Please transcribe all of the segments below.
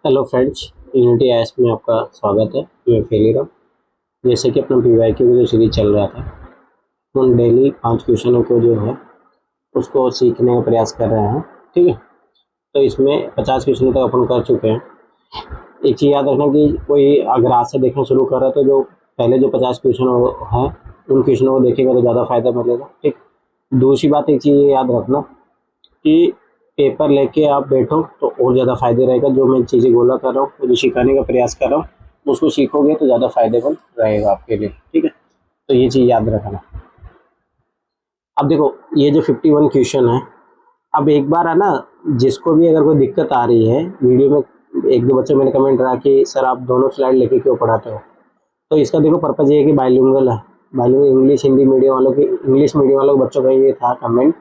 Hello friends, unity S में आपका स्वागत है। मैं फेली राम। जैसे कि अपना पीवाईक्यू की जो सीरीज चल रहा था, हम डेली 5 क्वेश्चनों को जो है उसको सीखने का प्रयास कर रहे हैं। ठीक है, तो इसमें 50 क्वेश्चन तक अपन कर चुके हैं। एक चीज़ याद रखना कि कोई अगर आज से देखना शुरू कर रहा है तो जो पहले जो 50 क्वेश्चन हैं उन क्वेश्चनों को देखेगा तो ज़्यादा फायदा मिलेगा। ठीक, दूसरी बात एक चीज़ याद रखना कि पेपर लेके आप बैठो तो और ज़्यादा फायदे रहेगा। जो मैं चीज़ें बोला कर रहा हूँ, जो सिखाने का प्रयास कर रहा हूँ, उसको सीखोगे तो ज़्यादा फायदेमंद रहेगा आपके लिए। ठीक है, तो ये चीज़ याद रखना। अब देखो, ये जो 51 क्वेश्चन है, अब एक बार है ना, जिसको भी अगर कोई दिक्कत आ रही है वीडियो में, एक दो बच्चे मैंने कमेंट करा कि सर आप दोनों स्लाइड लेके क्यों पढ़ाते हो, तो इसका देखो पर्पज़ ये है कि बाइलिंगुअल है, बाइलिंगुअल इंग्लिश हिंदी मीडियम वालों की, इंग्लिश मीडियम वालों के बच्चों का ये था कमेंट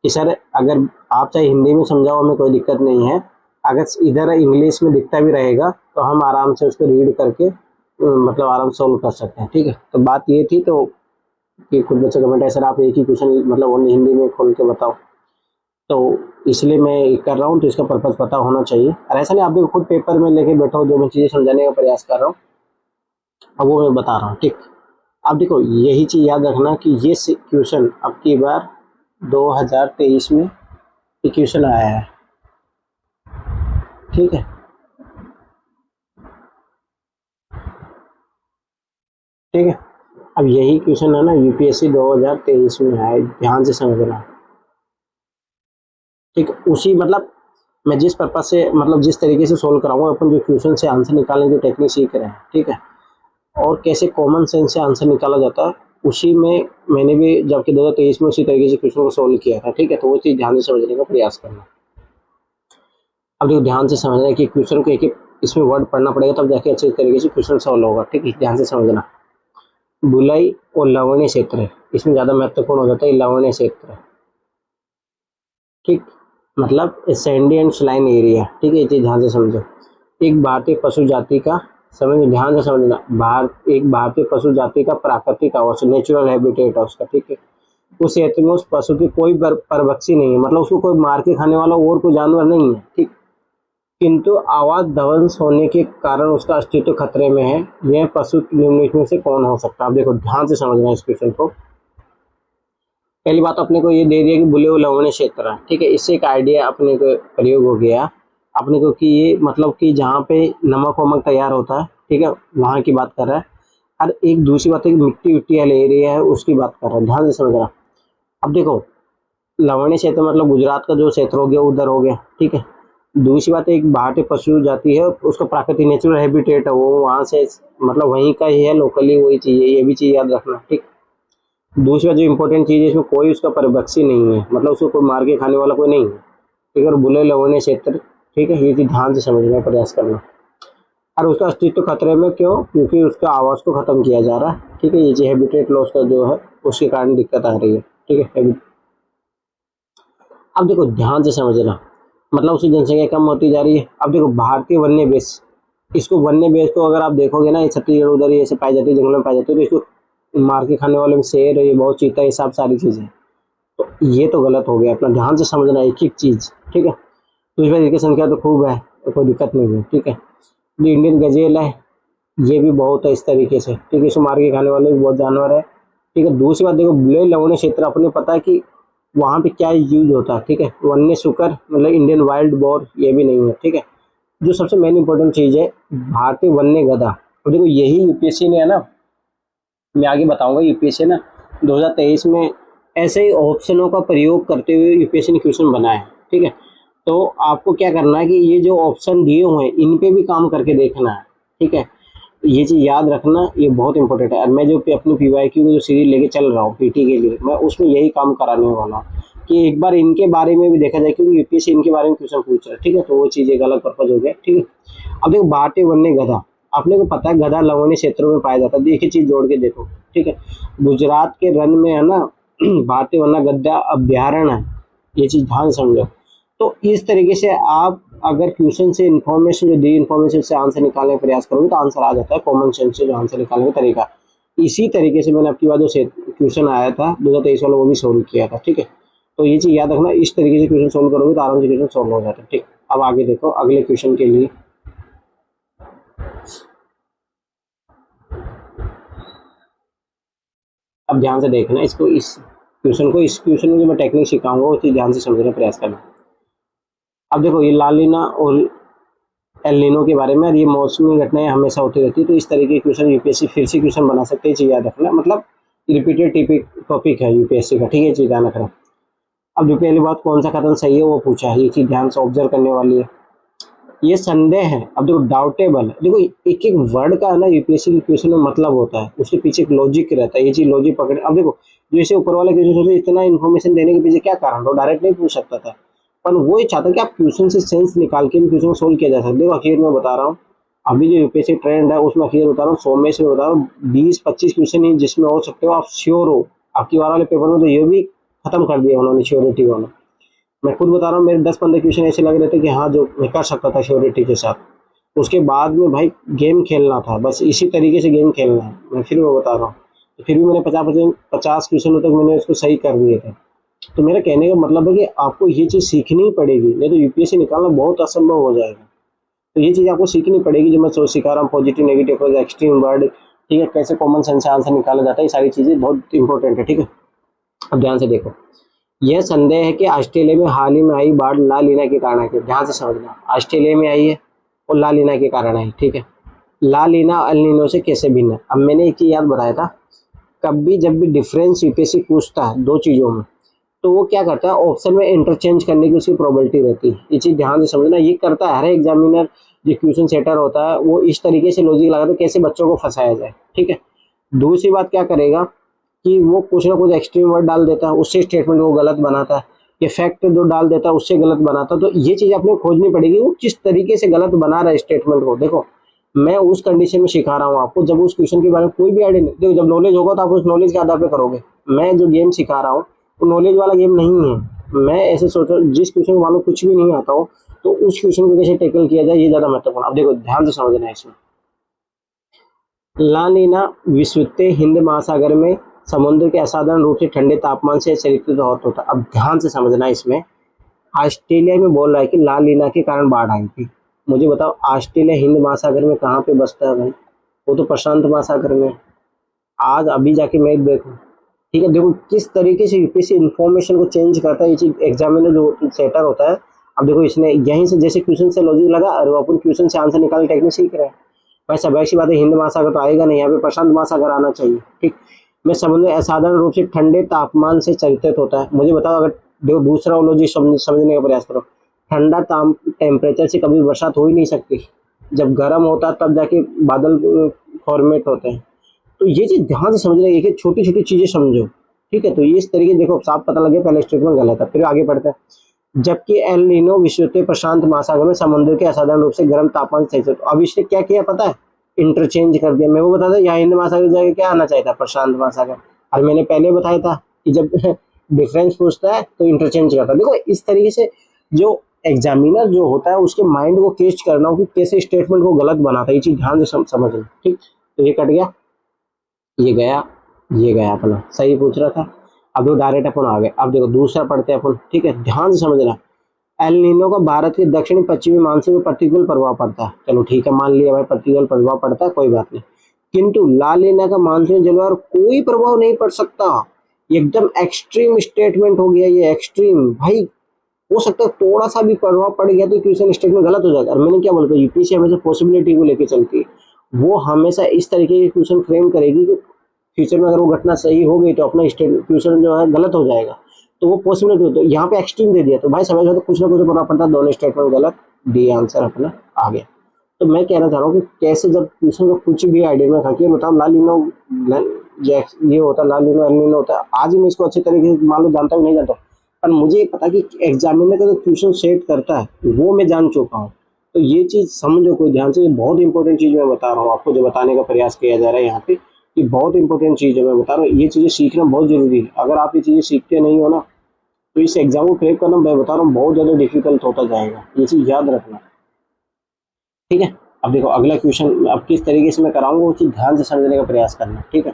कि सर अगर आप चाहे हिंदी में समझाओ, हमें कोई दिक्कत नहीं है, अगर इधर इंग्लिश में दिखता भी रहेगा तो हम आराम से उसको रीड करके मतलब आराम से सोल्व कर सकते हैं। ठीक है, तो बात ये थी तो कि कुछ बच्चे कमेंट है सर आप एक ही क्वेश्चन मतलब ओनली हिंदी में खोल के बताओ, तो इसलिए मैं कर रहा हूँ। तो इसका पर्पज़ पता होना चाहिए, और ऐसा नहीं आप भी खुद पेपर में लेके बैठो, जो मैं चीज़ें समझाने का प्रयास कर रहा हूँ अब वो मैं बता रहा हूँ। ठीक, अब देखो यही चीज़ याद रखना कि ये क्वेश्चन अब की बार 2023 में ये क्वेश्चन आया है। ठीक है, ठीक है, अब यही क्वेश्चन है ना यूपीएससी 2023 में आया, ध्यान से समझना। ठीक, उसी मतलब मैं जिस पर्पज से मतलब जिस तरीके से सोल्व कराऊंगा, अपन जो क्वेश्चन से आंसर निकालने की टेक्निक सीख रहे हैं, ठीक है, और कैसे कॉमन सेंस से आंसर निकाला जाता है, उसी में मैंने भी जबकि 2023 में उसी तरीके से क्वेश्चन को सोल्व किया था। ठीक है, तो वो चीज़ ध्यान से समझने का प्रयास करना। अब देखो ध्यान से समझना है कि क्वेश्चन को एक एक इसमें वर्ड पढ़ना पड़ेगा, तब जाके अच्छे तरीके से क्वेश्चन सॉल्व होगा। ठीक है, ध्यान से समझना। बुलाई और लवणीय क्षेत्र, इसमें ज़्यादा महत्वपूर्ण हो जाता है लवणीय क्षेत्र। ठीक, मतलब सैंडी एंड स्लाइन एरिया। ठीक है, ये चीज़ ध्यान से समझो। एक भारतीय पशु जाति का समझ, ध्यान से समझना, एक भारतीय पशु जाति का प्राकृतिक आवास, नेचुरल हैबिटेट है उसका। ठीक है, उस क्षेत्र में उस पशु की कोई परभक्षी नहीं है, मतलब उसको कोई मार के खाने वाला और कोई जानवर नहीं है। ठीक, किंतु आवास ध्वंस होने के कारण उसका अस्तित्व खतरे में है। यह पशु निम्नलिखित में से कौन हो सकता है? अब देखो ध्यान से समझना इस क्वेश्चन को। पहली बात अपने को ये दे दिया कि बुले हुए लवणीय क्षेत्र। ठीक है, इससे एक आइडिया अपने को प्रयोग हो गया अपने को कि ये मतलब कि जहाँ पे नमक वमक तैयार होता है, ठीक है, वहाँ की बात कर रहा है। और एक दूसरी बात है कि मिट्टी विट्टी वाले एरिया है उसकी बात कर रहा है, ध्यान से समझ रहा। अब देखो लवणीय क्षेत्र मतलब गुजरात का जो क्षेत्र हो गया उधर हो गया। ठीक है, दूसरी बात है एक भारतीय पशु जाति है, उसका प्राकृतिक नेचुरल हैबिटेट है, वो वहाँ से मतलब वहीं का ही है, लोकली वही चीज़ है, ये भी चीज़ याद रखना। ठीक, दूसरी बात जो इंपॉर्टेंट चीज़ है, इसमें कोई उसका परभक्षी नहीं है, मतलब उसको कोई मार के खाने वाला कोई नहीं है। ठीक है, और बुले लवणीय क्षेत्र। ठीक है, ये चीज़ ध्यान से समझने का प्रयास करना। और उसका अस्तित्व खतरे में क्यों? क्योंकि उसका आवास को खत्म किया जा रहा है। ठीक है, ये जो हैबिटेट लॉस का जो है उसके कारण दिक्कत आ रही है। ठीक है, अब देखो ध्यान से समझना, मतलब उसकी जनसंख्या कम होती जा रही है। अब देखो भारतीय वन्य बेस, इसको वन्य बेस को अगर आप देखोगे ना, ये छत्तीसगढ़ उधर ये पाई जाती है, जंगलों में पाई जाती है, तो इसको मार के खाने वाले में शेर, ये बहुत चीता, ये सब सारी चीज़ें, तो ये तो गलत हो गया। अपना ध्यान से समझना एक एक चीज़। ठीक है, तो इस बार इसकी संख्या तो खूब है, तो कोई दिक्कत नहीं है। ठीक है, जो इंडियन गजेल है ये भी बहुत है इस तरीके से। ठीक है, इसको मार के खाने वाले भी बहुत जानवर है। ठीक है, दूसरी बात देखो बुले लवणीय क्षेत्र, अपने पता है कि वहाँ पे क्या यूज होता है। ठीक है, वन्य सुकर मतलब इंडियन वाइल्ड बोर ये भी नहीं है। ठीक है, जो सबसे मेन इंपॉर्टेंट चीज़ है भारतीय वन्य गधा। तो देखो यही यूपीएससी ने है ना, मैं आगे बताऊंगा, यूपीएससी ना 2023 में ऐसे ही ऑप्शनों का प्रयोग करते हुए यूपीएससी ने क्वेश्चन बनाए हैं। ठीक है, तो आपको क्या करना है कि ये जो ऑप्शन दिए हुए हैं इन पे भी काम करके देखना है। ठीक है, ये चीज़ याद रखना, ये बहुत इंपॉर्टेंट है। और मैं जो अपनी पीवाईक्यू की जो सीरीज लेके चल रहा हूँ पीटी के लिए, मैं उसमें यही काम कराने वाला हूँ कि एक बार इनके बारे में भी देखा जाए, क्योंकि यूपीएससी इनके बारे में क्वेश्चन पूछ रहा है। ठीक है, तो वो चीज़ एक अलग पर्पज हो गया। ठीक है, अब देखो भारतीय वन्य गधा, अपने को पता है गधा लवणीय क्षेत्रों में पाया जाता है। एक ही चीज़ जोड़ के देखो। ठीक है, गुजरात के रन में है ना भारतीय वन्य गधा अभ्यारण्य है, ये चीज़ ध्यान समझो। तो इस तरीके से आप अगर क्वेश्चन से इन्फॉर्मेशन जो दी इन्फॉर्मेशन से आंसर निकालने का प्रयास करोगे तो आंसर आ जाता है, कॉमन सेंस से जो आंसर निकालने का तरीका। इसी तरीके से मैंने आपकी बात जो क्वेश्चन आया था 2023 वाला वो भी सोल्व किया था। ठीक है, तो ये चीज़ याद रखना, इस तरीके से क्वेश्चन सोल्व करोगे तो आराम से क्वेश्चन सोल्व हो जाता है। ठीक, अब आगे देखो अगले क्वेश्चन के लिए। अब ध्यान से देखना इसको, इस क्वेश्चन में जो मैं टेक्निक सिखाऊंगा वो चीज़ ध्यान से समझने का प्रयास करना। अब देखो ये ला लीना और एल नीनो के बारे में, और ये मौसमी घटनाएं हमेशा होती रहती है, तो इस तरीके के क्वेश्चन यूपीएससी फिर से क्वेश्चन बना सकते हैं, चीज़ याद रखना, मतलब रिपीटेड टॉपिक है यूपीएससी का, ठीक है, चीज़ ध्यान रखना। अब जो पहली बात कौन सा कथन सही है वो पूछा है, ये चीज़ ध्यान से ऑब्जर्व करने वाली है। ये संदेह है, अब देखो डाउटेबल है, देखो एक एक वर्ड का ना यूपीएससी के क्वेश्चन में मतलब होता है, उसके पीछे एक लॉजिक रहता है, ये चीज़ लॉजिक पकड़े। अब देखो जैसे ऊपर वाले क्वेश्चन होते इतना इन्फॉर्मेशन देने के पीछे क्या कारण, तो डायरेक्ट नहीं पूछ सकता था, पर वो ये चाहता है कि आप क्वेश्चन से सेंस निकाल के भी क्वेश्चन को सोल्व किया जा सकता है। देखो आखिर में बता रहा हूँ, अभी जो यूपीएससी ट्रेंड है उसमें आखिर बता रहा हूँ 100 में से बता रहा हूँ 20-25 क्वेश्चन ही जिसमें हो सकते हो आप श्योर हो। आपकी बार वाले पेपर में तो ये भी खत्म कर दिया उन्होंने श्योरिटी वाला। मैं खुद बता रहा हूँ मेरे 10-15 क्वेश्चन ऐसे लग रहे थे कि हाँ जो मैं कर सकता था श्योरिटी के साथ, उसके बाद में भाई गेम खेलना था, बस इसी तरीके से गेम खेलना है। मैं फिर वो बता रहा हूँ, तो फिर भी मैंने 50 क्वेश्चन तक मैंने उसको सही कर दिए थे। तो मेरा कहने का मतलब है कि आपको ये चीज़ सीखनी ही पड़ेगी, नहीं तो यूपीएससी निकालना बहुत असंभव हो जाएगा। तो ये चीज़ आपको सीखनी पड़ेगी, जो मैं सिखा रहा हूँ, पॉजिटिव नेगेटिव एक्सट्रीम वर्ड, ठीक है, कैसे कॉमन सेंस से आंसर निकाला जाता है, ये सारी चीज़ें बहुत इंपॉर्टेंट है, ठीक है। अब ध्यान से देखो, यह संदेह है कि ऑस्ट्रेलिया में हाल ही में आई बाढ़ ला लीना के कारण है, ध्यान से समझना, ऑस्ट्रेलिया में आई है और ला लीना के कारण आई, ठीक है। ला लीना एल नीनो से कैसे भिन्न है? अब मैंने एक चीज़ याद बताया था, कभी जब भी डिफरेंस यूपीएससी पूछता है दो चीज़ों में, तो वो क्या करता है ऑप्शन में इंटरचेंज करने की उसकी प्रोबेबिलिटी रहती है, ये चीज़ ध्यान से समझना। ये करता है हर एग्जामिनर, जो क्वेश्चन सेटर होता है वो इस तरीके से लॉजिक लगाता है कैसे बच्चों को फंसाया जाए, ठीक है। दूसरी बात क्या करेगा कि वो कुछ ना कुछ एक्सट्रीम वर्ड डाल देता है, उससे स्टेटमेंट को गलत बनाता है, ये फैक्ट जो डाल देता है उससे गलत बनाता है। तो ये चीज़ आपने खोजनी पड़ेगी वो किस तरीके से गलत बना रहा है स्टेटमेंट को। देखो मैं उस कंडीशन में सिखा रहा हूँ आपको जब उस क्वेश्चन के बारे में कोई भी आइडिया नहीं, देखो जब नॉलेज होगा तो आप उस नॉलेज के आधार पर करोगे। मैं जो गेम सिखा रहा हूँ वो नॉलेज वाला गेम नहीं है। मैं ऐसे सोच रहा हूँ जिस क्वेश्चन को मालूम कुछ भी नहीं आता हो तो उस क्वेश्चन को कैसे टैकल किया जाए, ये ज़्यादा महत्वपूर्ण। अब देखो ध्यान से समझना है इसमें, ला नीना विश्वविद्य हिंद महासागर में समुद्र के असाधारण रूप से ठंडे तापमान से चरित्रित होता है। अब ध्यान से समझना इसमें, ऑस्ट्रेलिया में बोल रहा है कि ला लीना के कारण बाढ़ आई थी। मुझे बताओ ऑस्ट्रेलिया हिंद महासागर में कहाँ पे बसता है भाई? वो तो प्रशांत महासागर में। आज अभी जाके मैच देखो, ठीक है। देखो किस तरीके से यूपीएससी इन्फॉर्मेशन को चेंज करता है, ये चीज एग्जामिनर जो सेटर होता है। अब देखो इसने यहीं से जैसे क्वेश्चन से लॉजिक लगा और वो अपन क्वेश्चन से आंसर निकालने टेक्निक सीख रहे हैं। भाई सब ऐसी बात है, हिंद महासागर तो आएगा नहीं, यहाँ पे प्रशांत महासागर आना चाहिए, ठीक। मैं समुद्र असाधारण रूप से ठंडे तापमान से चरित्रित होता है। मुझे बताओ, अगर देखो दूसरा लॉजिक समझने का प्रयास करो, ठंडा टेम्परेचर से कभी बरसात हो ही नहीं सकती। जब गर्म होता है तब जाके बादल फॉर्मेट होते हैं। तो ये चीज ध्यान से समझना, एक एक छोटी छोटी चीजें समझो, ठीक है। तो ये इस तरीके देखो साफ पता लगे पहले स्टेटमेंट गलत है, फिर आगे बढ़ते हैं। जबकि एल नीनो विश्वविद्य प्रशांत महासागर में समुद्र के असाधारण रूप से गर्म तापमान से, अब इसने क्या किया पता है, इंटरचेंज कर दिया। मैं वो बता था यहाँ हिंद महासागर जगह क्या आना चाहिए था, प्रशांत महासागर। और मैंने पहले बताया था कि जब डिफरेंस पूछता है तो इंटरचेंज करता है। देखो इस तरीके से जो एग्जामिनर जो होता है उसके माइंड को कैच करना हो कि कैसे स्टेटमेंट को गलत बनाता है, ये चीज ध्यान से समझना, ठीक। तो ये कट गया, ये गया अपना सही पूछ रहा था। अब जो डायरेक्ट अपन आ गए, अब देखो दूसरा पढ़ते हैं अपन, ठीक है। ध्यान से समझना, एल नीनो का भारत के दक्षिणी पश्चिमी मानसून में प्रतिकूल प्रभाव पड़ता है। चलो ठीक है, मान लिया भाई प्रतिकूल प्रभाव पड़ता है, कोई बात नहीं। किंतु ला लीना का मानसून जलवायु कोई प्रभाव नहीं पड़ सकता। एकदम एक्सट्रीम स्टेटमेंट हो गया ये, एक्सट्रीम भाई। हो सकता है थोड़ा सा भी प्रभाव पड़ गया तो क्वेश्चन स्टेटमेंट गलत हो जाएगा। और मैंने क्या बोला था, यूपीएससी हमेशा पॉसिबिलिटी को लेकर चलती है। वो हमेशा इस तरीके के क्वेश्चन फ्रेम करेगी कि फ्यूचर में अगर वो घटना सही हो गई तो अपना क्वेश्चन जो है गलत हो जाएगा, तो वो पॉसिबिलिटी होती है। यहाँ पे एक्सट्रीम दे दिया तो भाई समझ तो कुछ ना कुछ पता पड़ता, दोनों स्टेटमेंट गलत दिए, आंसर अपना आ गया। तो मैं कहना चाह रहा हूँ कि कैसे जब क्वेश्चन का कुछ भी आइडिया में था कि बताओ ला लीनो ये होता, ला लीनो एल नीनो होता है। आज भी मैं इसको अच्छी तरीके से मान लो जानता हूँ नहीं जानता, पर मुझे पता कि एग्जामिनर का जो क्वेश्चन सेट करता है वो मैं जान चुका हूँ। तो ये चीज़ समझो कोई ध्यान से, बहुत इंपॉर्टेंट चीज़ मैं बता रहा हूँ आपको, जो बताने का प्रयास किया जा रहा है यहाँ पे, ये बहुत इंपॉर्टेंट चीज़ है मैं बता रहा हूँ। ये चीज़ें सीखना बहुत जरूरी है। अगर आप ये चीज़ें सीखते नहीं हो ना तो इस एग्जाम को क्रैक करना मैं बता रहा हूँ बहुत ज़्यादा डिफिकल्ट होता जाएगा, ये चीज़ याद रखना, ठीक है। अब देखो अगला क्वेश्चन अब किस तरीके से मैं कराऊंगा वो चीज़ ध्यान से समझने का प्रयास करना, ठीक है।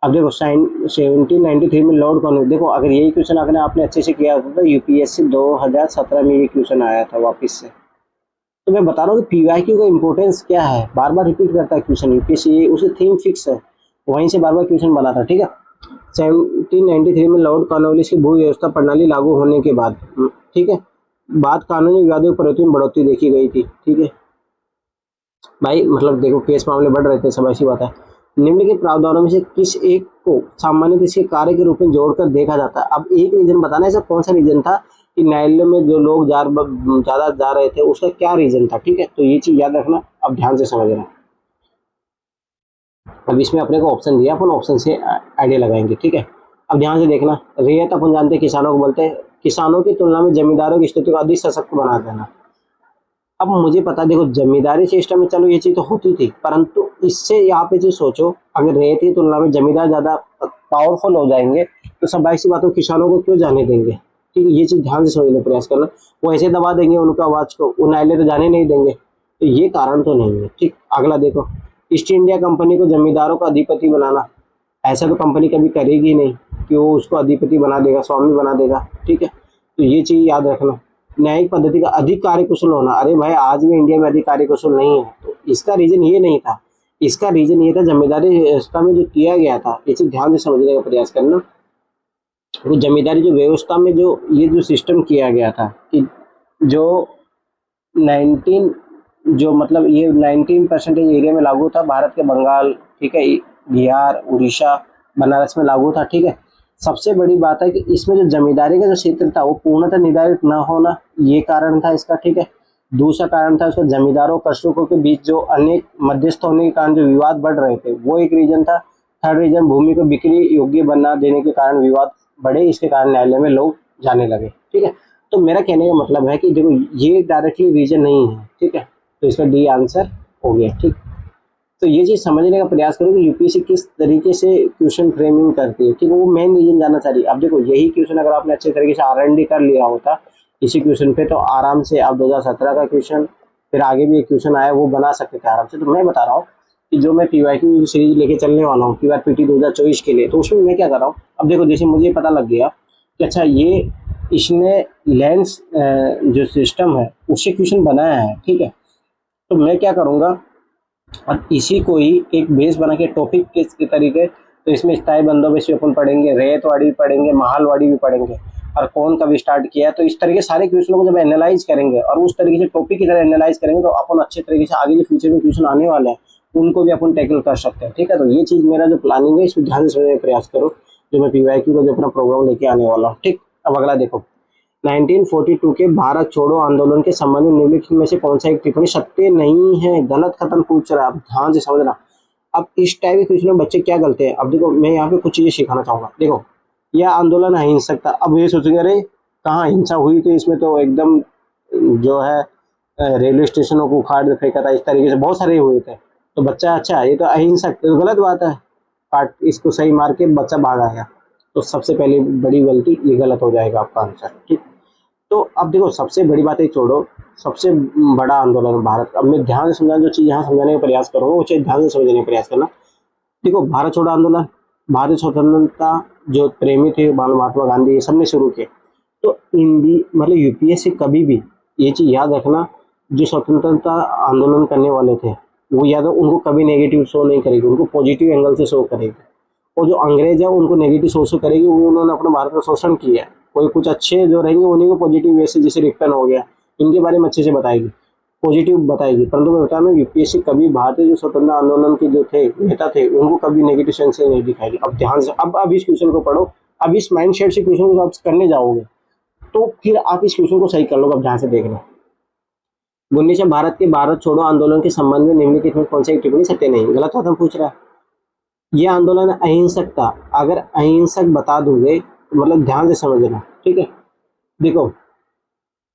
अब देखो 1793 में लॉर्ड कॉर्नवालिस, देखो अगर यही क्वेश्चन अगर आपने अच्छे से किया होता तो यूपीएससी 2017 में ये क्वेश्चन आया था वापस से। तो मैं बता रहा हूँ कि पीवाईक्यू का इंपॉर्टेंस क्या है, बार बार रिपीट करता है क्वेश्चन यूपीएससी, उसे थीम फिक्स है। वहीं से बार बार क्वेश्चन बना था, ठीक है। 1793 में लॉर्ड कॉर्नवालिस की भू व्यवस्था प्रणाली लागू होने के बाद, ठीक है, बाद कानूनी विवादों की प्रवृत्ति में बढ़ोतरी देखी गई थी, ठीक है भाई। मतलब देखो केस मामले बढ़ रहे थे, सब ऐसी बात है। निम्नलिखित प्रावधानों में से किस एक को सामान्यतः इसके कार्य के रूप में जोड़कर देखा जाता है। अब एक रीजन बताना है, ऐसा कौन सा रीजन था कि न्यायालय में जो लोग ज्यादा जा रहे थे, उसका क्या रीजन था, ठीक है। तो ये चीज याद रखना, अब ध्यान से समझना। अब इसमें अपने को ऑप्शन दिया, अपन ऑप्शन से आइडिया लगाएंगे, ठीक है। अब ध्यान से देखना, रियायत अपन जानते हैं किसानों को बोलते हैं, किसानों की तुलना में जमींदारों की स्थिति को अधिक सशक्त बना देना। अब मुझे पता, देखो जमींदारी सिस्टम में चलो ये चीज तो होती थी, परंतु इससे यहाँ पे जो सोचो, अगर रैयत की तुलना में जमींदार ज्यादा पावरफुल हो जाएंगे तो सब ऐसी बातों किसानों को क्यों जाने देंगे, ठीक है। ये चीज ध्यान से समझने का प्रयास करना। वो ऐसे दबा देंगे उनका आवाज को, वो न्यायालय तो जाने नहीं देंगे, तो ये कारण तो नहीं है, ठीक। अगला देखो, ईस्ट इंडिया कंपनी को जमींदारों का अधिपति बनाना, ऐसा तो कंपनी कभी करेगी नहीं कि वो उसको अधिपति बना देगा, स्वामी बना देगा, ठीक है। तो ये चीज याद रखना। न्यायिक पद्धति का अधिक कार्यकुशल होना, अरे भाई आज भी इंडिया में अधिक कार्यकुशल नहीं है, तो इसका रीजन ये नहीं था, इसका रीजन ये था जमींदारी व्यवस्था में जो किया गया था। ये चीज ध्यान से समझने का प्रयास करना। वो जमींदारी जो व्यवस्था में जो ये जो सिस्टम किया गया था कि जो 19 जो मतलब ये 19% एरिया में लागू था, भारत के बंगाल, ठीक है, बिहार, उड़ीसा, बनारस में लागू था, ठीक है। सबसे बड़ी बात है कि इसमें जो जमींदारी का जो क्षेत्र था वो पूर्णतः निर्धारित न होना, ये कारण था इसका, ठीक है। दूसरा कारण था उसका जमींदारों कृषकों के बीच जो अनेक मध्यस्थ होने के कारण जो विवाद बढ़ रहे थे, वो एक रीजन था। थर्ड रीजन, भूमि को बिक्री योग्य बना देने के कारण विवाद बढ़े, इसके कारण न्यायालय में लोग जाने लगे, ठीक है। तो मेरा कहने का मतलब है कि देखो ये डायरेक्टली रीजन नहीं है, ठीक है। तो इसका डी आंसर हो गया, ठीक। तो ये चीज समझने का प्रयास करो कि यूपीएससी किस तरीके से क्वेश्चन फ्रेमिंग करती है, ठीक है। वो मेन रीजन जानना चाहिए। अब देखो यही क्वेश्चन अगर आपने अच्छे तरीके से R&D कर लिया होता इसी क्वेश्चन पे, तो आराम से आप 2017 का क्वेश्चन, फिर आगे भी एक क्वेश्चन आया वो बना सकते थे आराम से। तो मैं बता रहा हूँ कि जो मैं पीवाईक्यू सीरीज लेके चलने वाला हूँ पीआरपीटी 2024 के लिए, तो उसमें मैं क्या कर रहा हूँ, अब देखो जैसे मुझे पता लग गया कि अच्छा ये इसने लेंस जो सिस्टम है उससे क्वेश्चन बनाया है, ठीक है। तो मैं क्या करूँगा, और इसी को ही एक बेस बना के टॉपिक के तरीके, तो इसमें स्थायी बंदोबस्त भी अपन पढ़ेंगे, रैयतवाड़ी भी पढ़ेंगे, महालवाड़ी भी पढ़ेंगे, और कौन कब स्टार्ट किया। तो इस तरीके सारे क्वेश्चनों को जब एनालाइज करेंगे और उस तरीके से टॉपिक की तरह एनालाइज करेंगे, तो अपन अच्छे तरीके से आगे जो फ्यूचर में क्वेश्चन आने वाले हैं उनको भी अपन टैकल कर सकते हैं, ठीक है। तो ये चीज मेरा जो प्लानिंग है इसको ध्यान से समझने का प्रयास करो, जो मैं पीवाईक्यू का जो अपना प्रोग्राम लेके आने वाला हूँ, ठीक। अब अगला देखो, 1942 के भारत छोड़ो आंदोलन के संबंध में निम्नलिखित में से कौन सा एक टिप्पणी सत्य नहीं है, गलत खत्म पूछ रहा है। अब ध्यान से समझना। अब इस टाइप के क्वेश्चन में बच्चे क्या गलते हैं, अब देखो मैं यहाँ पे कुछ चीजें सिखाना चाहूंगा। देखो यह आंदोलन अहिंसक था, अब ये सोचेंगे अरे कहाँ हिंसा हुई, तो इसमें तो एकदम जो है रेलवे स्टेशनों को उखाड़ फेंका था, इस तरीके से बहुत सारे हुए थे। तो बच्चा अच्छा ये तो अहिंसक, तो गलत बात है, काट इसको सही मार के बच्चा भाग आएगा। तो सबसे पहली बड़ी गलती ये गलत हो जाएगा आपका आंसर, ठीक। तो अब देखो सबसे बड़ी बात है छोड़ो, सबसे बड़ा आंदोलन भारत, अब मैं ध्यान से समझाना जो चीज यहाँ समझाने का प्रयास करूँगा वो चीज ध्यान से समझने का प्रयास करना। देखो भारत छोड़ो आंदोलन, भारतीय स्वतंत्रता जो प्रेमी थे महात्मा गांधी, ये सबने शुरू किए। तो मतलब यूपीएससी कभी भी ये चीज याद रखना, जो स्वतंत्रता आंदोलन करने वाले थे वो याद उनको कभी नेगेटिव शो नहीं करेगी, उनको पॉजिटिव एंगल से शो करेगी। और जो अंग्रेज है उनको नेगेटिव शो करेगी, वो उन्होंने अपने भारत का शोषण किया है। कोई कुछ अच्छे जो रहेंगे उन्हीं को पॉजिटिव वे से, जैसे रिक्टन हो गया, इनके बारे में अच्छे से बताएगी, पॉजिटिव बताएगी। परंतु मैं बता रहा हूँ यूपीएससी कभी भारतीय जो स्वतंत्रता आंदोलन के जो थे नेता थे उनको कभी नेगेटिव सेंस से नहीं दिखाएगी। अब ध्यान से अब इस क्वेश्चन को पढ़ो, अब इस माइंड सेट से क्वेश्चन को आप करने जाओगे तो फिर आप इस क्वेश्चन को सही कर लो। अब ध्यान से देखना, 19 भारत के भारत छोड़ो आंदोलन के संबंध में निम्नलिखित में कौन सा एक टिप्पणी सत्य नहीं, गलत खत्म पूछ रहा है। यह आंदोलन अहिंसक था, अगर अहिंसक बता दोगे तो मतलब ध्यान से समझना, ठीक है। देखो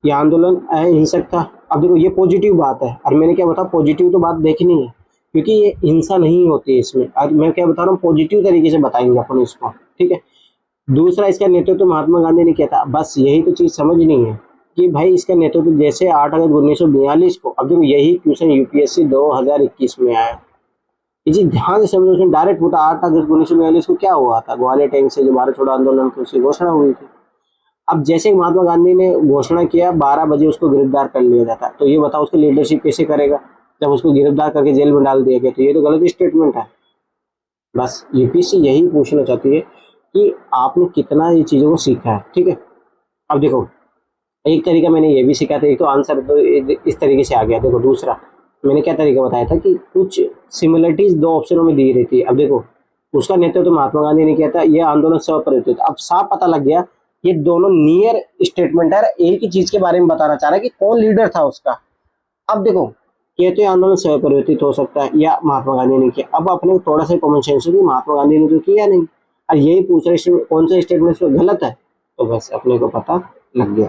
यह आंदोलन अहिंसक था, अब देखो ये पॉजिटिव बात है, और मैंने क्या बताया पॉजिटिव तो बात देखनी है क्योंकि ये हिंसा नहीं होती है इसमें, और मैं क्या बता रहा हूँ पॉजिटिव तरीके से बताएंगे अपन इसको, ठीक है। दूसरा इसका नेतृत्व तो महात्मा गांधी ने किया था, बस यही तो चीज समझनी है कि भाई इसका नेतृत्व जैसे 8 अगस्त 1942 को, अब देखो यही क्वेश्चन यूपीएससी 2021 में आया, इसी ध्यान से समझो। उसमें डायरेक्ट पूछा 8 अगस्त 1942 को क्या हुआ था, ग्वालियर टैंक से जो भारत छोड़ो आंदोलन की उसकी घोषणा हुई थी। अब जैसे महात्मा गांधी ने घोषणा किया 12 बजे उसको गिरफ्तार कर लिया जाता, तो ये बताओ उसकी लीडरशिप कैसे करेगा जब उसको गिरफ्तार करके जेल में डाल दिया गया, तो ये तो गलत स्टेटमेंट है। बस यूपीएससी यही पूछना चाहती है कि आपने कितना ये चीज़ों को सीखा है, ठीक है। अब देखो, एक तरीका मैंने ये भी सीखा था, एक तो आंसर तो इस तरीके से आ गया। देखो दूसरा मैंने क्या तरीका बताया था कि कुछ सिमिलरिटीज दो ऑप्शनों में दी रहती है। अब देखो, उसका नेतृत्व तो महात्मा गांधी ने किया था, ये आंदोलन स्वप्रेरित। अब साफ पता लग गया ये दोनों नियर स्टेटमेंट है, एक ही चीज के बारे में बताना चाह रहा है कि कौन लीडर था उसका। अब देखो, ये तो आंदोलन स्वप्रेरित हो सकता है या महात्मा गांधी ने किया। अब अपने को थोड़ा सा कॉमन सेंस है, महात्मा गांधी ने तो किया नहीं, और यही पूछ रहे कौन सा स्टेटमेंट गलत है, तो बस अपने को पता लग गया।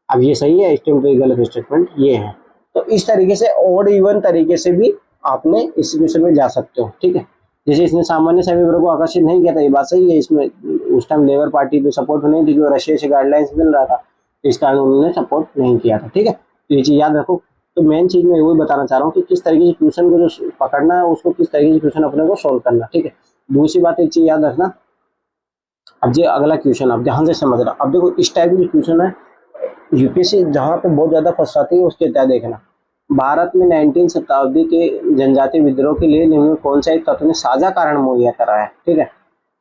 अब ये सही है स्टेटमेंट, गलत स्टेटमेंट ये है। तो इस तरीके से ऑड इवन तरीके से भी आपने इस सिचुएशन में जा सकते हो, ठीक है। जैसे इसने सामान्य सभी वर्गों को आकर्षित नहीं किया था, ये बात सही है। इसमें उस टाइम लेबर पार्टी पे सपोर्ट नहीं थी, क्योंकि रशिया से गाइडलाइंस मिल रहा था, तो इस कारण उन्होंने सपोर्ट नहीं किया था, ठीक है। तो ये चीज याद रखो। तो मेन चीज मैं वही बताना चाह रहा हूँ कि किस तरीके से क्वेश्चन को जो पकड़ना है, उसको किस तरीके से क्वेश्चन अपने को सोल्व करना, ठीक है। दूसरी बात एक चीज याद रखना, अब जो अगला क्वेश्चन आप ध्यान से समझना। अब देखो इस टाइप की क्वेश्चन है, यूपीएससी जहाँ पे बहुत ज्यादा फंसाती है उसके क्या देखना। भारत में 19वीं शताब्दी के जनजातीय विद्रोह के लिए निम्न कौन सा एक तत्व ने साझा कारण मुहैया करा है, ठीक है।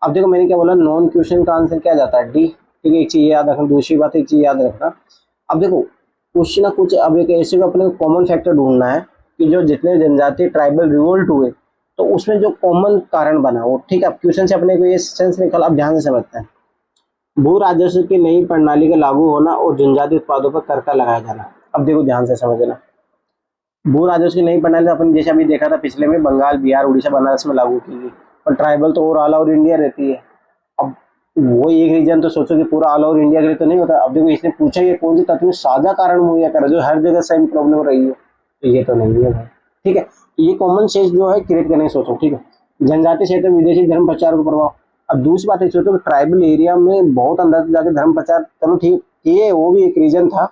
अब देखो मैंने क्या बोला, नॉन क्वेश्चन का आंसर क्या जाता है, डी, ठीक है। एक चीज याद रखना, दूसरी बात एक चीज याद रखना। अब देखो कुछ ना कुछ, अब एक ऐसे को अपने कॉमन फैक्टर ढूंढना है कि जो जितने जनजातीय ट्राइबल रिवोल्ट हुए, तो उसमें जो कॉमन कारण बना वो, ठीक है। अब क्वेश्चन से अपने को ये सेंस निकल, अब ध्यान से समझते हैं। भू राजस्व की नई प्रणाली का लागू होना और जनजातीय उत्पादों पर कर का लगाया जाना। अब देखो ध्यान से समझना, भू राजस्व की नई प्रणाली अपन जैसे अभी देखा था पिछले में, बंगाल, बिहार, उड़ीसा, बनारस में लागू की गई, और ट्राइबल तो ऑल ओवर इंडिया रहती है। अब वो एक रीजन तो सोचो कि पूरा ऑल ओवर इंडिया के लिए तो नहीं होता। अब देखो इसने पूछा ये कौन सी तत्व में साझा कारण मुहैया करा, जो हर जगह सेम प्रॉब्लम रही है, तो ये तो नहीं है भाई, ठीक है। ये कॉमन सेंस जो है क्रिएट करने की सोचो, ठीक है। जनजातीय क्षेत्र में विदेशी धर्म प्रचार को प्रभाव। अब दूसरी बात है, सोचो कि ट्राइबल एरिया में बहुत अंदर जाके धर्म प्रचार, चलो ठीक ये वो भी एक रीजन था,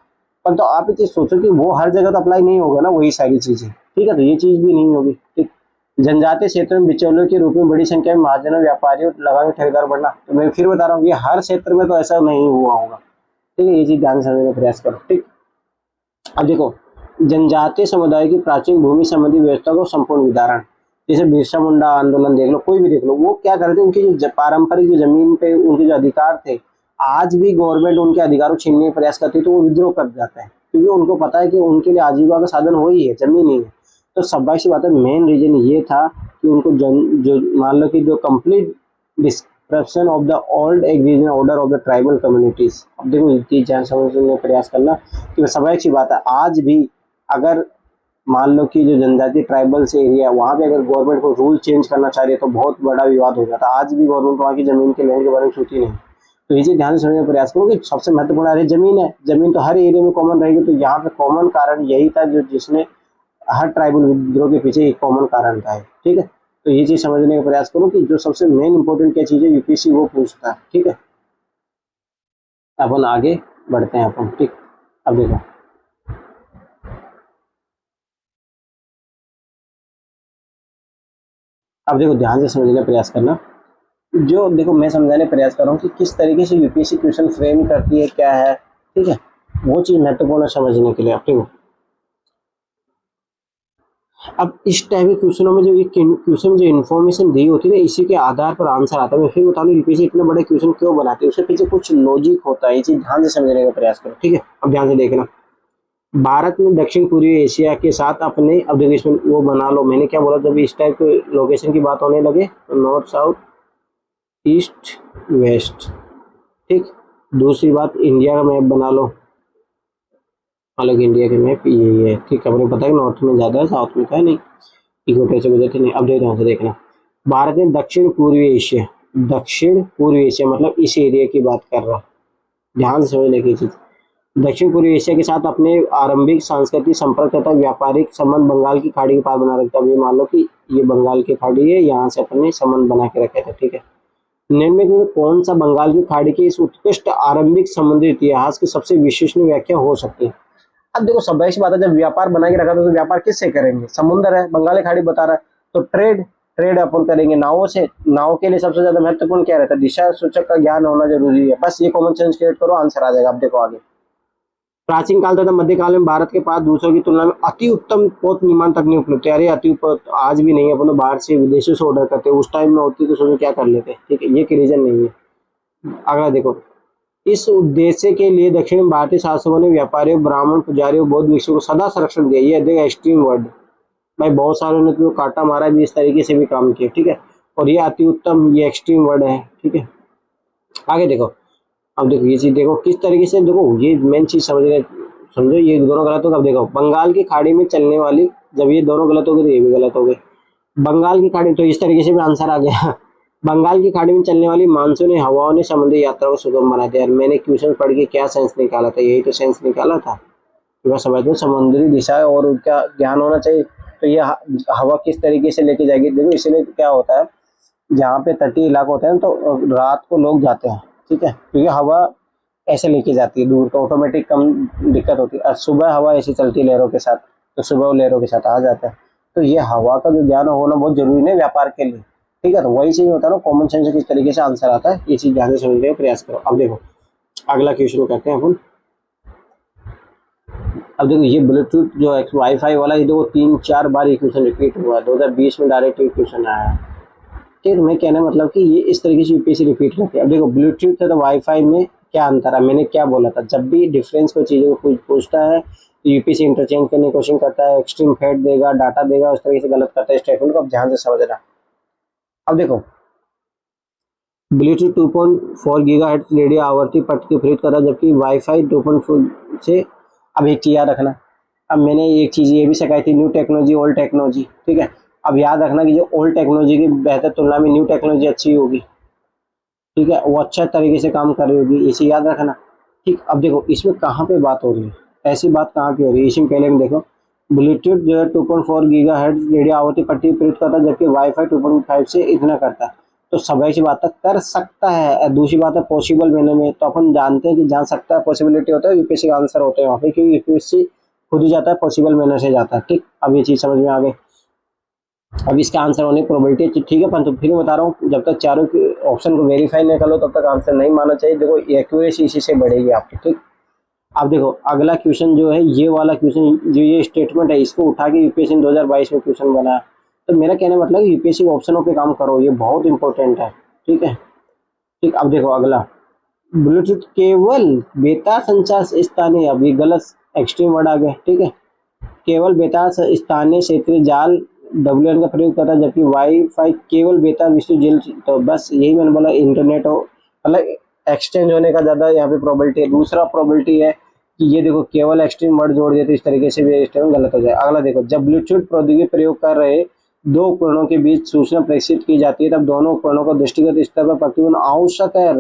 पर तो आप ये चीज सोचो कि वो हर जगह तो अप्लाई नहीं होगा ना वही सारी चीजें, ठीक है। तो ये चीज भी नहीं होगी, ठीक। जनजातीय क्षेत्रों में बिचौलियों के रूप में बड़ी संख्या में महाजनों, व्यापारियों, लगाने ठेकेदार बढ़ना। तो मैं फिर बता रहा हूँ, ये हर क्षेत्र में तो ऐसा नहीं हुआ होगा, ठीक है। ये चीज ध्यान से समझने का प्रयास करो, ठीक। अब देखो, जनजातीय समुदाय की प्राचीन भूमि संबंधी व्यवस्था को संपूर्ण उदाहरण, जैसे बिरसा मुंडा आंदोलन देख लो, कोई भी देख लो, वो क्या करते उनकी जो पारंपरिक जो जमीन पे उनके जो अधिकार थे, आज भी गवर्नमेंट उनके अधिकारों छीनने का प्रयास करती है, तो वो विद्रोह कर जाता है, क्योंकि उनको पता है कि उनके लिए आजीविका का साधन वही है, जमीन ही है। तो सब्बाई सी बात है, मेन रीजन ये था कि उनको जो मान लो कि जो complete description of the old agrarian order of the tribal communities. अब देखो ये जान समझने का प्रयास करना कि सब्बाई सी बात है, आज भी अगर मान लो कि जो जनजातीय ट्राइबल से एरिया वहाँ पे अगर गवर्नमेंट को रूल चेंज करना चाह रही है, तो बहुत बड़ा विवाद हो जाता है। आज भी गवर्नमेंट वहाँ की जमीन के लैंड के बारे में सोची नहीं। तो ये चीज ध्यान से समझने का प्रयास करो कि सबसे महत्वपूर्ण अरे जमीन है, जमीन तो हर एरिया में कॉमन रहेगी। तो यहाँ पे कॉमन कारण यही था जो जिसने हर ट्राइबल विद्रोह के पीछे एक कॉमन कारण था, ठीक है। तो ये चीज समझने का प्रयास करो कि जो सबसे मेन इंपॉर्टेंट क्या चीज है यूपीएससी वो पूछता है, ठीक है। अपन आगे बढ़ते हैं अपन, ठीक। अब देखो, अब देखो ध्यान से समझने का प्रयास करना। जो देखो मैं समझाने का प्रयास कर रहा हूँ कि किस तरीके से यूपीएससी क्वेश्चन फ्रेम करती है, क्या है, ठीक है। वो चीज महत्वपूर्ण है समझने के लिए, आप ठीक है। अब इस टाइप के क्वेश्चनों में जो ये क्वेश्चन जो इन्फॉर्मेशन दी होती है ना, इसी के आधार पर आंसर आता है। मैं फिर बता दूं यूपीएससी इतने बड़े क्वेश्चन क्यों बनाते हैं, उसके पीछे कुछ लॉजिक होता है। ये चीज ध्यान से समझने का प्रयास करो, ठीक है। अब ध्यान से देखना, भारत में दक्षिण पूर्वी एशिया के साथ अपने, अब देखो इसमें वो बना लो, मैंने क्या बोला, जब इस टाइप के लोकेशन की बात होने लगे तो नॉर्थ, साउथ, ईस्ट, वेस्ट, ठीक। दूसरी बात, इंडिया का मैप बना लो, अलग इंडिया के मैप ये है, ठीक है। अपने पता है नॉर्थ में ज्यादा है, साउथ में है नहीं, इक्वेटर से गुजरते नहीं। अब देखो से देखना, भारत में दक्षिण पूर्वी एशिया, दक्षिण पूर्वी एशिया मतलब इस एरिया की बात कर रहा, ध्यान से समझने की चीज। दक्षिण पूर्वी एशिया के साथ अपने आरंभिक सांस्कृतिक संपर्क तथा व्यापारिक संबंध बंगाल की खाड़ी के पार बना रखता है। मान लो कि ये बंगाल की खाड़ी है, यहाँ से अपने संबंध बना के रखे थे, ठीक है। निम्नलिखित में कौन सा बंगाल की खाड़ी के इस उत्कृष्ट आरंभिक समुद्री इतिहास की सबसे विश्वसनीय व्याख्या हो सकती है। अब देखो सब सी बात है, जब व्यापार बना के रखा था तो व्यापार किससे करेंगे, समुद्र है, बंगाली खाड़ी बता रहा है, तो ट्रेड, ट्रेड अपन करेंगे नावों से। नाव के लिए सबसे ज्यादा महत्वपूर्ण क्या रहता है, दिशा सूचक का ज्ञान होना जरूरी है। बस ये कॉमन सेंस क्रिएट करो, आंसर आ जाएगा। अब देखो आगे, प्राचीन काल तथा मध्यकाल में भारत के पास दूसरों की तुलना में अति उत्तम पोत निर्माण तकनीक उपलब्ध है। अरे अति पोत आज भी नहीं है, अपन तो बाहर से विदेशों से ऑर्डर करते हैं। उस टाइम में होती तो सोचो क्या कर लेते। ठीक है, ये रीजन नहीं है। अगला देखो, इस उद्देश्य के लिए दक्षिण भारतीय शासकों ने व्यापारियों, ब्राह्मण, पुजारियों, बौद्ध भिक्षुओं को सदा संरक्षण दिया। ये देखो एक्सट्रीम वर्ड भाई, बहुत सारे ने तो काटा मारा भी, इस तरीके से भी काम किया। ठीक है, और ये अति उत्तम, ये एक्सट्रीम वर्ड है। ठीक है, आगे देखो। अब देखो ये चीज देखो किस तरीके से, देखो ये मेन चीज समझो ये दोनों गलत होगा। अब देखो, बंगाल की खाड़ी में चलने वाली, जब ये दोनों गलत हो गए तो ये भी गलत हो गए। बंगाल की खाड़ी, तो इस तरीके से भी आंसर आ गया। बंगाल की खाड़ी में चलने वाली मानसूनी हवाओं ने समुद्री यात्रा को सुगम बना दिया। मैंने क्वेश्चन पढ़ के क्या सेंस निकाला था, यही तो सेंस निकाला था। मैं समझ लो समुद्री दिशा और उनका ज्ञान होना चाहिए। तो ये हवा किस तरीके से लेके जाएगी, देखो इसलिए क्या होता है, जहाँ पे तटीय इलाका होता है तो रात को लोग जाते हैं। ठीक है, क्योंकि हवा ऐसे लेके जाती है दूर, तो ऑटोमेटिक कम दिक्कत होती है। और सुबह हवा ऐसे चलती है लहरों के साथ, तो सुबह वो लहरों के साथ आ जाता है। तो ये हवा का जो ज्ञान होना बहुत जरूरी है व्यापार के लिए। ठीक है, तो वही चीज होता है ना, कॉमन सेंस से किस तरीके से आंसर आता है, ये चीज ध्यान से समझने का प्रयास करो। अब देखो अगला क्वेश्चन करते हैं अपन। अब देखो ये ब्लूटूथ जो है वाईफाई वाला, ये देखो 3-4 बार ये क्वेश्चन रिपीट हुआ है। 2020 में डायरेक्ट क्वेश्चन आया है। ठीक, मैं कहने मतलब कि ये इस तरीके से यूपीएससी रिपीट करती है। अब देखो ब्लूटूथ है तो वाईफाई में क्या अंतर है, मैंने क्या बोला था, जब भी डिफरेंस कोई चीज़ों को पूछता है तो यूपीएससी इंटरचेंज करने की कोशिश करता है, एक्सट्रीम फैट देगा, डाटा देगा, उस तरीके से गलत करता है स्टेटमेंट को। अब ध्यान से समझना। अब देखो ब्लूटूथ 2.4 गीगाहर्ट्ज रेडियो आवर्ती पट्ट की प्रयुक्त करता है, जबकि वाईफाई 2.4 से। अब एक चीज याद रखना, अब मैंने एक चीज ये भी सिखाई थी, न्यू टेक्नोलॉजी ओल्ड टेक्नोलॉजी। ठीक है, अब याद रखना कि जो ओल्ड टेक्नोलॉजी की बेहतर तुलना में न्यू टेक्नोलॉजी अच्छी होगी। ठीक है, वो अच्छा तरीके से काम कर रही होगी, इसे याद रखना। ठीक, अब देखो इसमें कहाँ पे बात हो रही है, ऐसी बात कहाँ पे हो रही है, इसमें पहले में देखो ब्लूटूथ जो है 2.4 गीगाहर्ट्ज रेडियो आवर्ती पट्टी प्रयुक्त करता है, जबकि वाईफाई 2.5 से इतना करता है। तो सभी सी बात कर सकता है। दूसरी बात है पॉसिबल मैनर में, तो अपन जानते हैं कि जान सकता है पॉसिबिलिटी होता है, यूपीएससी का आंसर होता है वहाँ पे, क्योंकि यूपीएससी खुद ही जाता है पॉसिबल मैनर से जाता है। ठीक, अब ये चीज समझ में आ गई। अब इसका आंसर होने की प्रोबेबिलिटी ठीक है, परंतु फिर बता रहा हूँ जब तक चारों ऑप्शन को वेरीफाई नहीं कर लो तब तक आंसर नहीं मानना चाहिए। देखो एक्यूरेसी इसी से बढ़ेगी आपकी। ठीक, अब देखो अगला क्वेश्चन जो है, ये वाला क्वेश्चन जो ये स्टेटमेंट है, इसको उठा के यूपीएससी ने 2022 में क्वेश्चन बनाया। तो मेरा कहने मतलब यूपीएससी ऑप्शनों पे काम करो, ये बहुत इंपॉर्टेंट है। ठीक है, ठीक, अब देखो अगला, ब्लूटूथ केवल बेतार संचार स्थानीय, अब ये गलत एक्सट्रीम वर्ड आ गया। ठीक है, केवल बेतार स्थानीय क्षेत्रीय जाल WLAN का प्रयोग करता है, जबकि वाईफाई केवल बेतार विश्व जेल। तो बस यही मैंने बोला, इंटरनेट हो मतलब एक्सचेंज होने का ज़्यादा यहाँ पे प्रोबेबिलिटी है। दूसरा प्रोबेबिलिटी है कि ये देखो केवल एक्सट्रीम वर्ड जोड़ दिए तो इस तरीके से भी स्टेटमेंट गलत हो जाए। अगला देखो, जब ब्लूटूथ प्रौद्योगिकी प्रयोग कर रहे दो उपकरणों के बीच सूचना प्रेषित की जाती है, तब दोनों उपकरणों को दृष्टिगत स्तर पर प्रतिबंध आवश्यक है।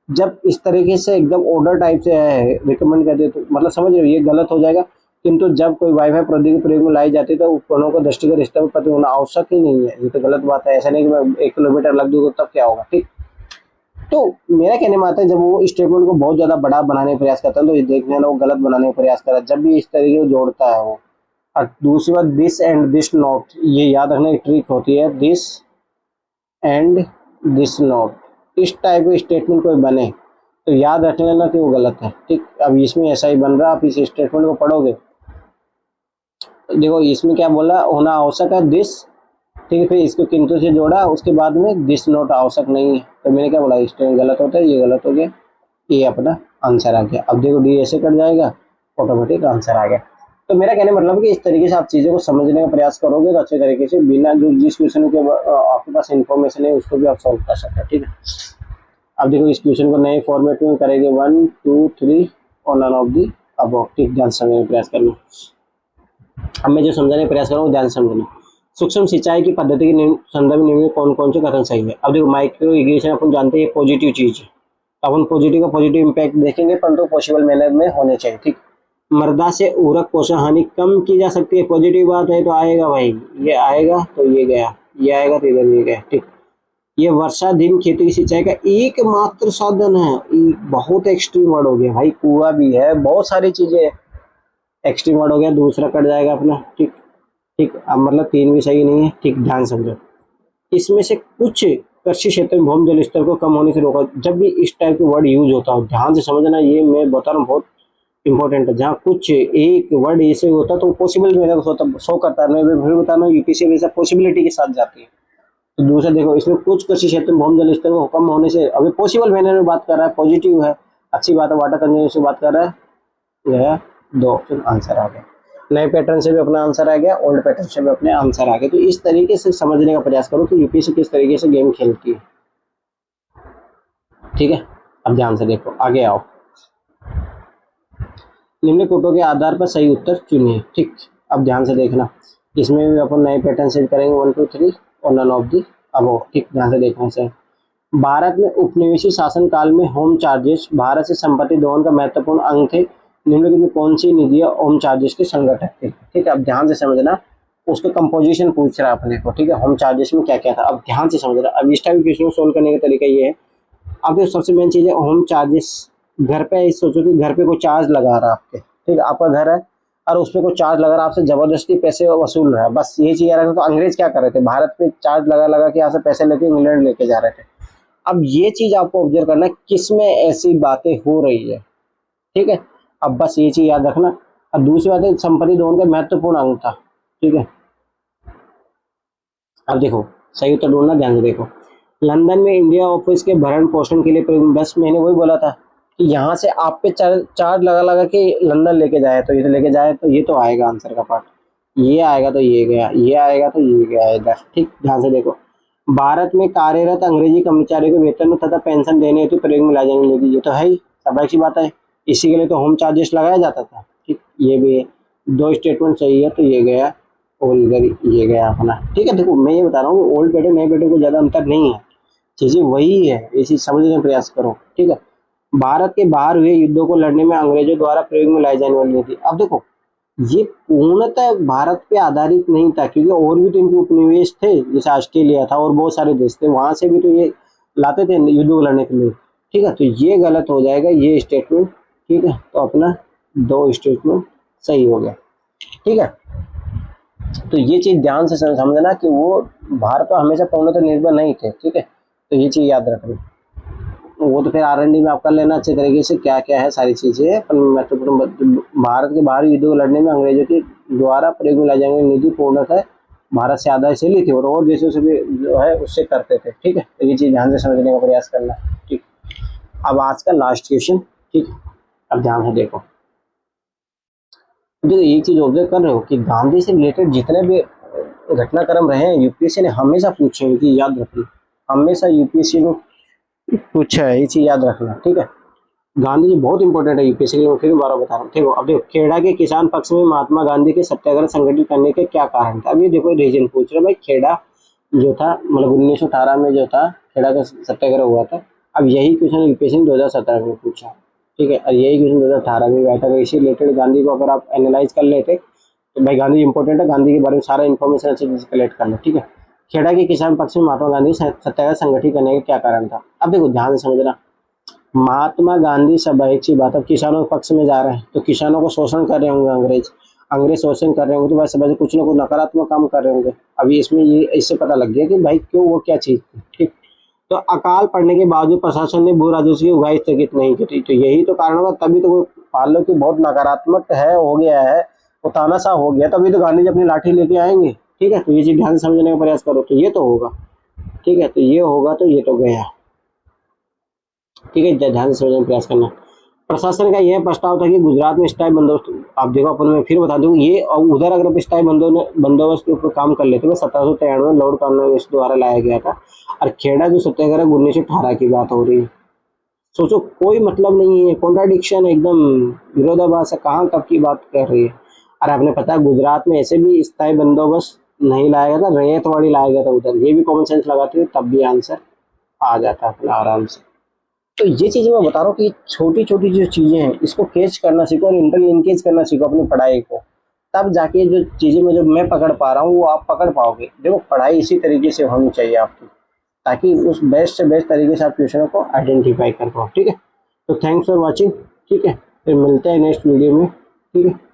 जब इस तरीके से एकदम ऑर्डर टाइप से है रिकमेंड कर दिए, तो मतलब समझ रहे हो ये गलत हो जाएगा। किंतु जब कोई वाईफाई प्रौद्योगिकी प्रयोग में लाई जाती है तो उपकरणों को दृष्टिगत स्तर पर प्रतिबंध होना आवश्यक ही नहीं है। ये तो गलत बात है, ऐसा नहीं कि मैं 1 किलोमीटर लग दूंगा तब क्या होगा। ठीक, तो मेरा कहने में आता है जब वो स्टेटमेंट को बहुत ज्यादा बड़ा बनाने का प्रयास करता है तो ये देखने वाला वो गलत बनाने का प्रयास कर रहा है, जब भी इस तरीके को जोड़ता है वो। और दूसरी बात, दिस एंड दिस नॉट, ये याद रखने की ट्रिक होती है, दिस एंड दिस नॉट, इस टाइप का स्टेटमेंट कोई बने तो याद रखने लेना कि वो गलत है। ठीक, अब इसमें ऐसा ही बन रहा, आप इस स्टेटमेंट को पढ़ोगे देखो इसमें क्या बोला, होना आवश्यक है दिस। ठीक है, फिर इसको किंतु से जोड़ा, उसके बाद में दिस नोट आवश्यक नहीं है, तो मैंने क्या बोला स्टेटमेंट गलत होता है, ये गलत हो गया, ये अपना आंसर आ गया। अब देखो डी ऐसे कट जाएगा, ऑटोमेटिक आंसर आ गया। तो मेरा कहने मतलब कि इस तरीके से आप चीज़ों को समझने का प्रयास करोगे तो अच्छे तरीके से बिना जो जिस क्वेश्चन के आपके पास इन्फॉर्मेशन है उसको भी आप सॉल्व कर सकते हैं। ठीक है, अब देखो इस क्वेश्चन को नए फॉर्मेट में करेंगे 1 2 3 और नन ऑफ दी अब। ठीक, ध्यान समझने का प्रयास करना। अब मैं जो समझाने का प्रयास कर रहा हूँ ध्यान समझना। सूक्ष्म सिंचाई की पद्धति के संदर्भ में कौन कौन से कथन सही है। अब देखो माइक्रो इरिगेशन अपन जानते हैं पॉजिटिव चीज है, अपन पॉजिटिव का पॉजिटिव इम्पैक्ट देखेंगे, परंतु पॉसिबल मैनर में होने चाहिए। ठीक, मृदा से उर्वरक पोषण हानि कम की जा सकती है, पॉजिटिव बात है तो आएगा भाई, ये आएगा तो ये गया, ये आएगा तो इधर ये गया। ठीक, ये वर्षाधीन खेती की सिंचाई का एकमात्र साधन है, बहुत एक्सट्रीम वर्ड हो गया भाई, कुआं भी है, बहुत सारी चीजें एक्सट्रीम वर्ड हो गया, दूसरा कट जाएगा अपना। ठीक, ठीक, अब मतलब 3 भी सही नहीं है। ठीक, ध्यान समझो, इसमें से कुछ कृषि क्षेत्र में भूमि जल स्तर को कम होने से रोका। जब भी इस टाइप के वर्ड यूज होता है ध्यान से समझना, ये मैं बता रहा हूँ बहुत इंपॉर्टेंट है, जहाँ कुछ एक वर्ड ऐसे होता तो पॉसिबल मेरे को शो करता है, मैं फिर बताना यूपीएससी हमेशा पॉसिबिलिटी के साथ जाती है। तो दूसरा देखो, इसमें कुछ कृषि क्षेत्र में भूमि जल स्तर को कम होने से, अभी पॉसिबल मैंने में बात कर रहा है, पॉजिटिव है, अच्छी बात है, वाटर कंजर्वेशन से बात कर रहा है, यह 2 ऑप्शन आंसर आ गया। नए पैटर्न से भी अपना आंसर आ गया, ओल्ड पैटर्न से भी अपने आंसर आ गए। तो इस तरीके से समझने का प्रयास करो कि यूपीएससी किस तरीके से गेम खेलती है। ठीक है, अब ध्यान से देखो, आगे आओ। निम्नलिखित कोटों के आधार पर सही उत्तर चुनिए। ठीक, अब ध्यान से देखना, इसमें भी अपन नए पैटर्न से करेंगे 1 2 3 और नन ऑफ दी अबव। ठीक, ध्यान से देखना से भारत में उपनिवेशी शासन काल में होम चार्जेस भारत से संपत्ति दोहन का महत्वपूर्ण अंग थे। निम्नलिखित में कौन सी निधियां होम चार्जेस के संगठक थे। ठीक है, अब ध्यान से समझना, उसके कंपोजिशन पूछ रहा है अपने को। ठीक है, होम चार्जेस में क्या क्या था, अब ध्यान से समझना। अब इस टाइप क्वेश्चन को सोल्व करने का तरीका ये है, अब सबसे मेन चीज है होम चार्जेस। घर पे सोचो कि घर पे कोई चार्ज लगा रहा है आपके, ठीक है, आपका घर है और उस पर कोई चार्ज लगा रहा है, आपसे जबरदस्ती पैसे वसूल रहा है, बस ये चीज याद रखना। तो अंग्रेज क्या कर रहे थे, भारत पे चार्ज लगा लगा के यहाँ से पैसे लेके इंग्लैंड लेके जा रहे थे। अब ये चीज आपको ऑब्जर्व करना है, किस में ऐसी बातें हो रही है। ठीक है, अब बस ये चीज याद रखना। अब दूसरी बात है, संपत्ति दोहन का महत्वपूर्ण अंग था। ठीक है, अब देखो सही उत्तर ढूंढना, ध्यान से देखो। लंदन में इंडिया ऑफिस के भरण पोषण के लिए बस मैंने वही बोला था कि यहाँ से आप पे चार्ज लगा लगा के लंदन लेके जाए, तो ये तो लेके जाए, तो ये तो आएगा आंसर का पार्ट, ये आएगा तो ये गया, ये आएगा तो ये गया इधर। ठीक, ध्यान से देखो। भारत में कार्यरत अंग्रेजी कर्मचारियों को वेतन तथा पेंशन देने हेतु प्रयोग में लाई जाने लगी, ये तो है ही, स्वाभाविक सी बात है, इसी के लिए तो होम चार्जेस लगाया जाता था। ठीक, ये भी है, 2 स्टेटमेंट सही है, तो ये गया और इधर ये गया अपना। ठीक है, देखो मैं ये बता रहा हूँ, ओल्ड पैटर्न नए पैटर्न को ज्यादा अंतर नहीं है, चीजें वही है, ये चीज समझने का प्रयास करो। ठीक है, भारत के बाहर हुए युद्धों को लड़ने में अंग्रेजों द्वारा प्रयोग में लाई जाने वाली नीति, अब देखो ये पूर्णतः भारत पे आधारित नहीं था, क्योंकि और भी तो इनके उपनिवेश थे, जैसे ऑस्ट्रेलिया था और बहुत सारे देश थे, वहां से भी तो ये लाते थे युद्ध को लड़ने के लिए। ठीक है, तो ये गलत हो जाएगा ये स्टेटमेंट। ठीक है, तो अपना 2 स्टेटमेंट सही हो गया। ठीक है, तो ये चीज ध्यान से समझना कि वो भारत पर हमेशा पूर्णतः निर्भर नहीं थे। ठीक है, तो ये चीज याद रखना, वो तो फिर R&D में आप कर लेना अच्छे तरीके से, क्या क्या है सारी चीजें। पर महत्वपूर्ण, भारत के बाहरी युद्ध को लड़ने में अंग्रेजों के द्वारा प्रयोग में लाई जाने वाली नीति पूर्णतः भारत से आधा से ली थी और देशों से भी जो है उससे करते थे। ठीक है, तो ये चीज ध्यान से समझने का प्रयास करना। ठीक, अब आज का लास्ट क्वेश्चन। ठीक, अब ध्यान से देखो, देखो एक चीज ऑब्जर्व कर रहे हो कि गांधी से रिलेटेड जितने भी घटनाक्रम रहे हैं यूपीएससी ने हमेशा पूछे हैं, कि याद रखना, हमेशा यूपीएससी को पूछा है, ये चीज याद रखना। ठीक है, गांधी जी बहुत इंपॉर्टेंट है यूपीएससी के लिए, मैं फिर दोबारा बता रहा हूँ। ठीक है, अब देखो, खेड़ा के किसान पक्ष में महात्मा गांधी के सत्याग्रह संगठित करने के क्या कारण था। अब ये देखो रीजन पूछ रहे भाई, खेड़ा जो था मतलब 1918 में जो था खेड़ा का सत्याग्रह हुआ था। अब यही क्वेश्चन यूपीएससी ने 2017 में पूछा। ठीक है, और यही क्वेश्चन 2018 में आया था। इसी रिलेटेड गांधी को अगर आप एनालाइज कर लेते तो भाई गांधी इंपॉर्टेंट है, गांधी के बारे में सारा इन्फॉर्मेशन अच्छे से कलेक्ट कर लो। ठीक है, खेड़ा के किसान पक्ष में महात्मा गांधी सत्याग्रह संगठित करने का क्या कारण था। अब देखो ध्यान से समझना, महात्मा गांधी सब एक सी बात है, किसानों के पक्ष में जा रहे हैं तो किसानों को शोषण कर रहे होंगे अंग्रेज शोषण कर रहे होंगे, तो भाई समझ कुछ ना कुछ नकारात्मक काम कर रहे होंगे। अभी इसमें ये इससे पता लग गया कि भाई क्यों, वो क्या चीज थी। ठीक, तो अकाल पड़ने के बावजूद प्रशासन ने भू राजस्व की उगाही स्थगित नहीं की, तो यही तो कारण होगा, तभी तो मान लो कि बहुत नकारात्मक है हो गया है, वो तानाशाह हो गया, तभी तो गांधी जी अपनी लाठी लेके आएंगे। ठीक है, तो ये चीज ध्यान से समझने का प्रयास करो, तो ये तो होगा। ठीक है, तो ये होगा, तो ये तो गया। ठीक है, ध्यान से समझने का प्रयास करना। प्रशासन का यह प्रस्ताव था कि गुजरात में स्थायी बंदोबस्त, आप देखो अपन मैं फिर बता दूं, ये उधर अगर स्थायी बंदोबस्त के ऊपर काम कर लेते, 1793 में लॉर्ड कॉर्नवालिस द्वारा लाया गया था। और खेड़ा जो सत्याग्रह 1918 की बात हो रही है। सोचो कोई मतलब नहीं है, कॉन्ट्राडिक्शन एकदम विरोधाभास है, कहाँ कब की बात कर रही है। और आपने पता है गुजरात में ऐसे भी स्थायी बंदोबस्त नहीं लाया गया था, रैयतवाड़ी लाया गया था उधर, ये भी कॉमन सेंस लगाते हुए तब भी आंसर आ जाता है आराम से। तो ये चीजें मैं बता रहा हूँ कि छोटी छोटी जो चीजें हैं इसको कैच करना सीखो और इंटरलिंकेज करना सीखो अपनी पढ़ाई को, तब जाके जो चीजें में जो मैं पकड़ पा रहा हूँ वो आप पकड़ पाओगे। देखो पढ़ाई इसी तरीके से होनी चाहिए आपकी, ताकि उस बेस्ट से बेस्ट तरीके से आप क्वेश्चनों को आइडेंटिफाई कर पाओ। ठीक है, तो थैंक्स फॉर वॉचिंग। ठीक है, फिर मिलते हैं नेक्स्ट वीडियो में। ठीक है।